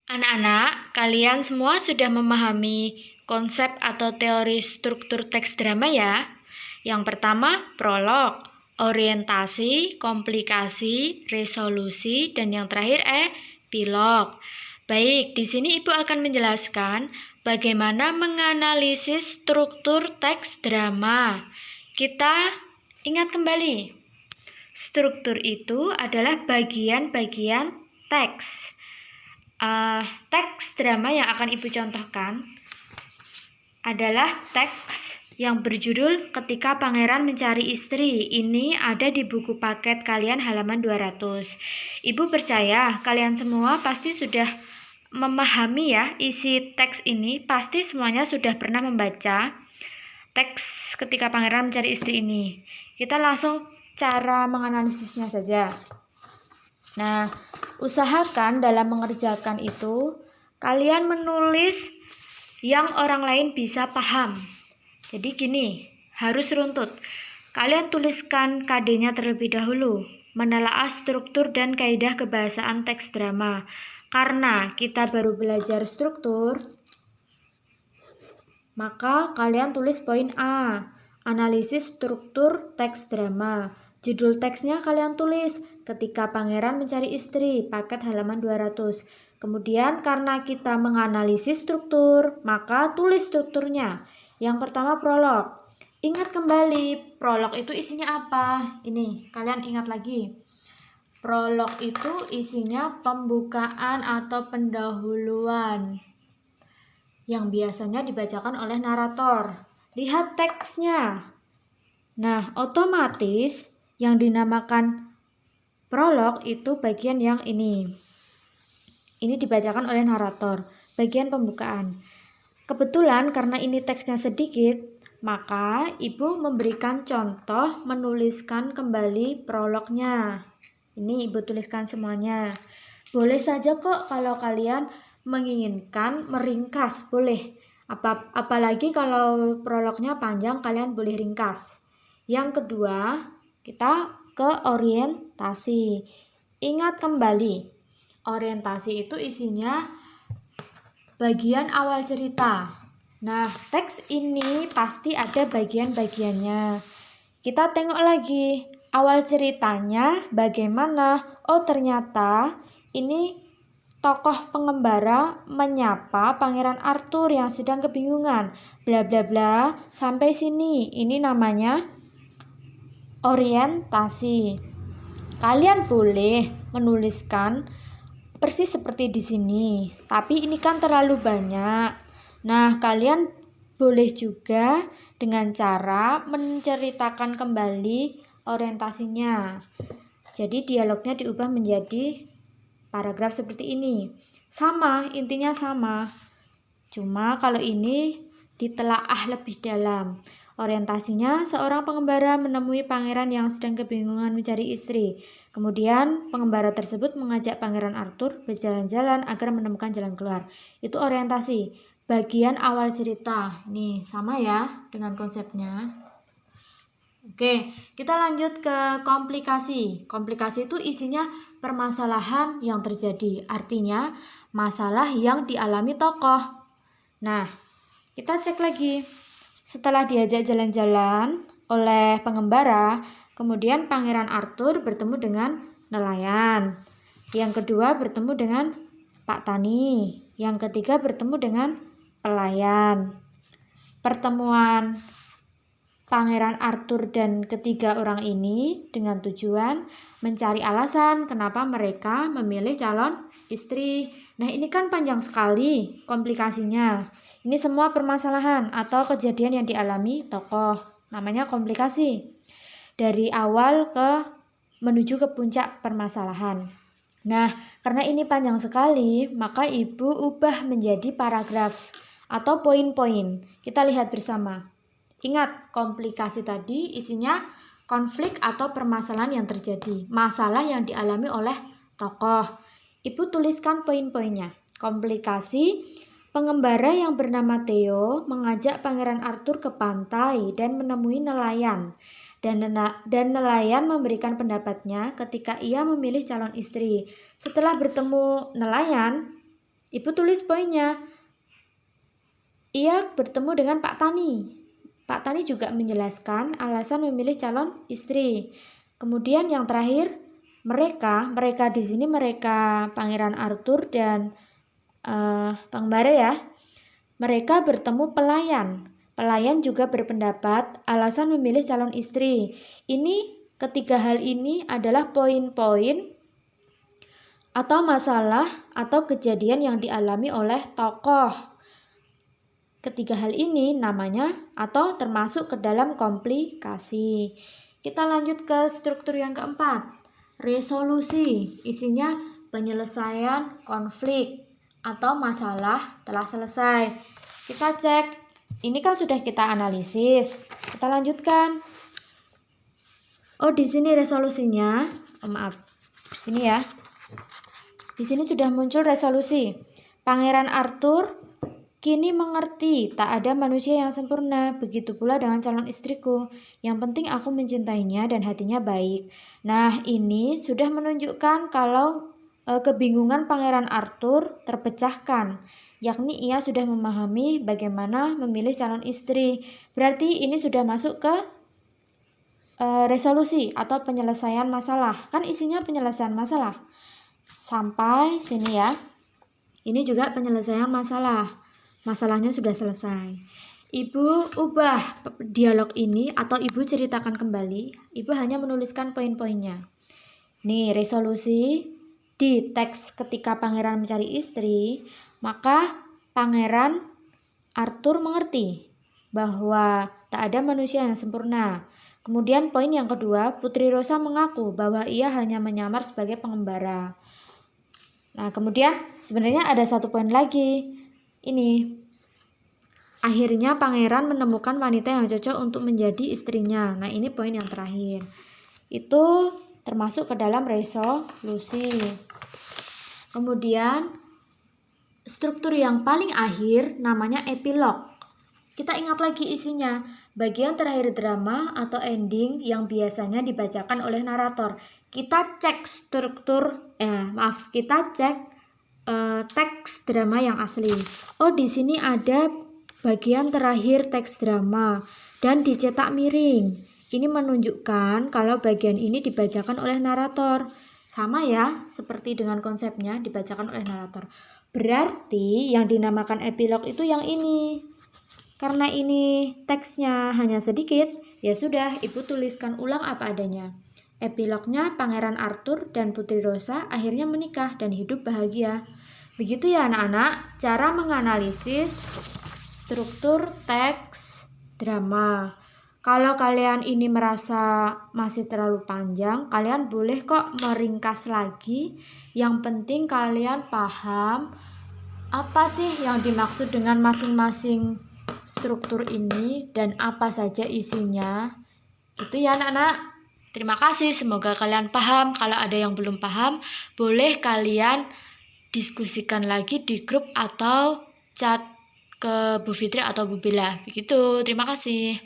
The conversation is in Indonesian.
Anak-anak, kalian semua sudah memahami konsep atau teori struktur teks drama ya? Yang pertama, prolog, orientasi, komplikasi, resolusi, dan yang terakhir epilog. Baik, di sini Ibu akan menjelaskan bagaimana menganalisis struktur teks drama. Kita ingat kembali, struktur itu adalah bagian-bagian teks. Teks drama yang akan Ibu contohkan adalah teks yang berjudul Ketika Pangeran Mencari Istri. Ini ada di buku paket kalian halaman 200. Ibu percaya kalian semua pasti sudah memahami ya isi teks ini. Pasti semuanya sudah pernah membaca teks Ketika Pangeran Mencari Istri ini. Kita langsung cara menganalisisnya saja. Nah, usahakan dalam mengerjakan itu kalian menulis yang orang lain bisa paham. Jadi gini, harus runtut. Kalian tuliskan KD-nya terlebih dahulu, menelaah struktur dan kaidah kebahasaan teks drama. Karena kita baru belajar struktur, maka kalian tulis poin A, analisis struktur teks drama. Judul teksnya kalian tulis Ketika Pangeran Mencari Istri, paket halaman 200. Kemudian karena kita menganalisis struktur, maka tulis strukturnya. Yang pertama prolog. Ingat kembali, prolog itu isinya apa? Ini, kalian ingat lagi. Prolog itu isinya pembukaan atau pendahuluan yang biasanya dibacakan oleh narator. Lihat teksnya. Nah, otomatis yang dinamakan prolog itu bagian yang ini. Ini dibacakan oleh narator, bagian pembukaan. Kebetulan karena ini teksnya sedikit, maka Ibu memberikan contoh menuliskan kembali prolognya. Ini Ibu tuliskan semuanya. Boleh saja kok kalau kalian menginginkan meringkas, boleh. Apalagi kalau prolognya panjang, kalian boleh ringkas. Yang kedua, kita ke orientasi. Ingat kembali, orientasi itu isinya bagian awal cerita. Nah, teks ini pasti ada bagian-bagiannya. Kita tengok lagi, awal ceritanya bagaimana? Oh, ternyata ini tokoh pengembara menyapa Pangeran Arthur yang sedang kebingungan. Bla bla bla, sampai sini. Ini namanya orientasi. Kalian boleh menuliskan persis seperti di sini, tapi ini kan terlalu banyak. Nah, kalian boleh juga dengan cara menceritakan kembali orientasinya. Jadi dialognya diubah menjadi paragraf seperti ini. Sama, intinya sama. Cuma kalau ini ditelaah lebih dalam. Orientasinya, seorang pengembara menemui pangeran yang sedang kebingungan mencari istri. Kemudian pengembara tersebut mengajak Pangeran Arthur berjalan-jalan agar menemukan jalan keluar. Itu orientasi, bagian awal cerita. Nih, sama ya dengan konsepnya. Oke, kita lanjut ke komplikasi. Komplikasi itu isinya permasalahan yang terjadi. Artinya, masalah yang dialami tokoh. Nah, kita cek lagi. Setelah diajak jalan-jalan oleh pengembara, kemudian Pangeran Arthur bertemu dengan nelayan. Yang kedua bertemu dengan Pak Tani. Yang ketiga bertemu dengan pelayan. Pertemuan Pangeran Arthur dan ketiga orang ini dengan tujuan mencari alasan kenapa mereka memilih calon istri. Nah, ini kan panjang sekali komplikasinya. Ini semua permasalahan atau kejadian yang dialami tokoh. Namanya komplikasi. Dari awal menuju ke puncak permasalahan. Nah, karena ini panjang sekali, maka Ibu ubah menjadi paragraf atau poin-poin. Kita lihat bersama. Ingat, komplikasi tadi isinya konflik atau permasalahan yang terjadi. Masalah yang dialami oleh tokoh. Ibu tuliskan poin-poinnya. Komplikasi, pengembara yang bernama Theo mengajak Pangeran Arthur ke pantai dan menemui nelayan. Dan nelayan memberikan pendapatnya ketika ia memilih calon istri. Setelah bertemu nelayan, Ibu tulis poinnya. Ia bertemu dengan Pak Tani. Pak Tani juga menjelaskan alasan memilih calon istri. Kemudian yang terakhir, mereka di sini mereka Pangeran Arthur dan pengembara ya. Mereka bertemu pelayan. Pelayan juga berpendapat alasan memilih calon istri. Ketiga hal ini adalah poin-poin atau masalah atau kejadian yang dialami oleh tokoh. Ketiga hal ini namanya atau termasuk ke dalam komplikasi. Kita lanjut ke struktur yang keempat. Resolusi, isinya penyelesaian konflik atau masalah telah selesai. Kita cek, ini kan sudah kita analisis. Kita lanjutkan. Oh, di sini resolusinya. Sini ya. Di sini sudah muncul resolusi. Pangeran Arthur kini mengerti tak ada manusia yang sempurna, begitu pula dengan calon istriku. Yang penting aku mencintainya dan hatinya baik. Nah, ini sudah menunjukkan kalau kebingungan Pangeran Arthur terpecahkan, yakni ia sudah memahami bagaimana memilih calon istri. Berarti ini sudah masuk ke resolusi atau penyelesaian masalah. Kan isinya penyelesaian masalah. Sampai sini ya. Ini juga penyelesaian masalah. Masalahnya sudah selesai. Ibu ubah dialog ini atau ibu ceritakan kembali. Ibu hanya menuliskan poin-poinnya. Nih, resolusi di teks ketika pangeran mencari istri, maka Pangeran Arthur mengerti bahwa tak ada manusia yang sempurna. Kemudian poin yang kedua, Putri Rosa mengaku bahwa ia hanya menyamar sebagai pengembara. Nah, kemudian sebenarnya ada satu poin lagi. Ini, akhirnya pangeran menemukan wanita yang cocok untuk menjadi istrinya. Nah, ini poin yang terakhir. Itu termasuk ke dalam resolusi. Kemudian struktur yang paling akhir namanya epilog. Kita ingat lagi isinya. Bagian terakhir drama atau ending yang biasanya dibacakan oleh narator. Kita cek teks drama yang asli. Oh, di sini ada bagian terakhir teks drama dan dicetak miring. Ini menunjukkan kalau bagian ini dibacakan oleh narator. Sama ya, seperti dengan konsepnya dibacakan oleh narator. Berarti yang dinamakan epilog itu yang ini. Karena ini teksnya hanya sedikit, ya sudah, ibu tuliskan ulang apa adanya. Epilognya Pangeran Arthur dan Putri Rosa akhirnya menikah dan hidup bahagia. Begitu ya anak-anak, cara menganalisis struktur teks drama. Kalau kalian ini merasa masih terlalu panjang, kalian boleh kok meringkas lagi. Yang penting kalian paham apa sih yang dimaksud dengan masing-masing struktur ini dan apa saja isinya. Itu ya anak-anak. Terima kasih, semoga kalian paham. Kalau ada yang belum paham, boleh kalian diskusikan lagi di grup atau chat ke Bu Fitri atau Bu Bella. Begitu, terima kasih.